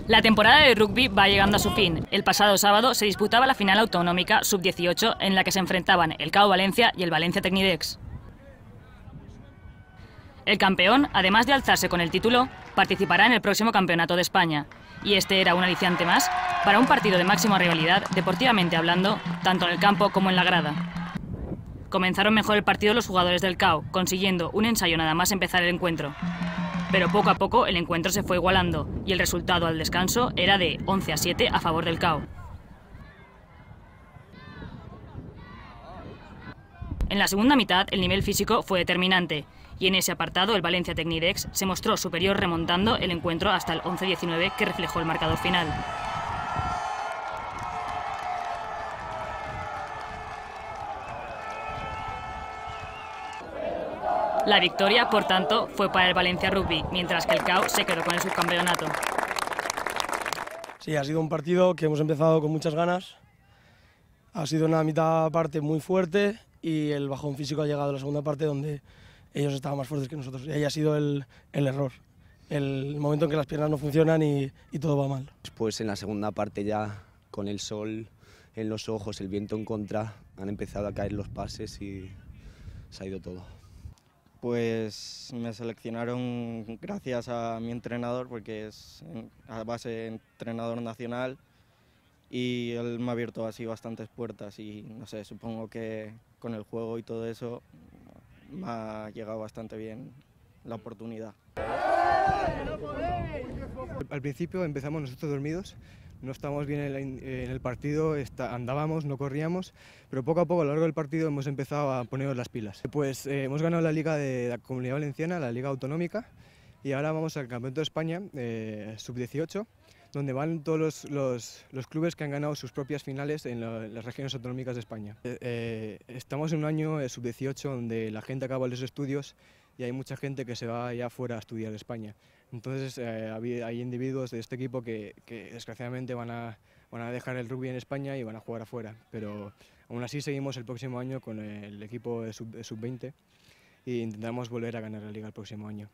La temporada de rugby va llegando a su fin. El pasado sábado se disputaba la final autonómica sub-18 en la que se enfrentaban el CAO Valencia y el Valencia Tecnidex. El campeón, además de alzarse con el título, participará en el próximo Campeonato de España. Y este era un aliciante más para un partido de máxima rivalidad, deportivamente hablando, tanto en el campo como en la grada. Comenzaron mejor el partido los jugadores del CAO, consiguiendo un ensayo nada más empezar el encuentro. Pero poco a poco el encuentro se fue igualando y el resultado al descanso era de 11-7 a favor del CAO. En la segunda mitad el nivel físico fue determinante y en ese apartado el Valencia Tecnidex se mostró superior remontando el encuentro hasta el 11-19 que reflejó el marcador final. La victoria, por tanto, fue para el Valencia Rugby, mientras que el CAO se quedó con el subcampeonato. Sí, ha sido un partido que hemos empezado con muchas ganas. Ha sido una mitad parte muy fuerte y el bajón físico ha llegado a la segunda parte donde ellos estaban más fuertes que nosotros. Y ahí ha sido el error, el momento en que las piernas no funcionan y todo va mal. Después en la segunda parte ya, con el sol en los ojos, el viento en contra, han empezado a caer los pases y se ha ido todo. Pues me seleccionaron gracias a mi entrenador, porque es a base entrenador nacional, y él me ha abierto así bastantes puertas y no sé, supongo que con el juego y todo eso me ha llegado bastante bien la oportunidad. Al principio empezamos nosotros dormidos, no estábamos bien en el partido, andábamos, no corríamos, pero poco a poco a lo largo del partido hemos empezado a ponernos las pilas. Pues hemos ganado la Liga de la Comunidad Valenciana, la Liga Autonómica, y ahora vamos al Campeonato de España sub-18, donde van todos los clubes que han ganado sus propias finales en las regiones autonómicas de España. Estamos en un año sub-18 donde la gente acaba los estudios y hay mucha gente que se va allá fuera a estudiar en España. Entonces hay individuos de este equipo que desgraciadamente van a dejar el rugby en España y van a jugar afuera, pero aún así seguimos el próximo año con el equipo de sub-20 e intentamos volver a ganar la liga el próximo año.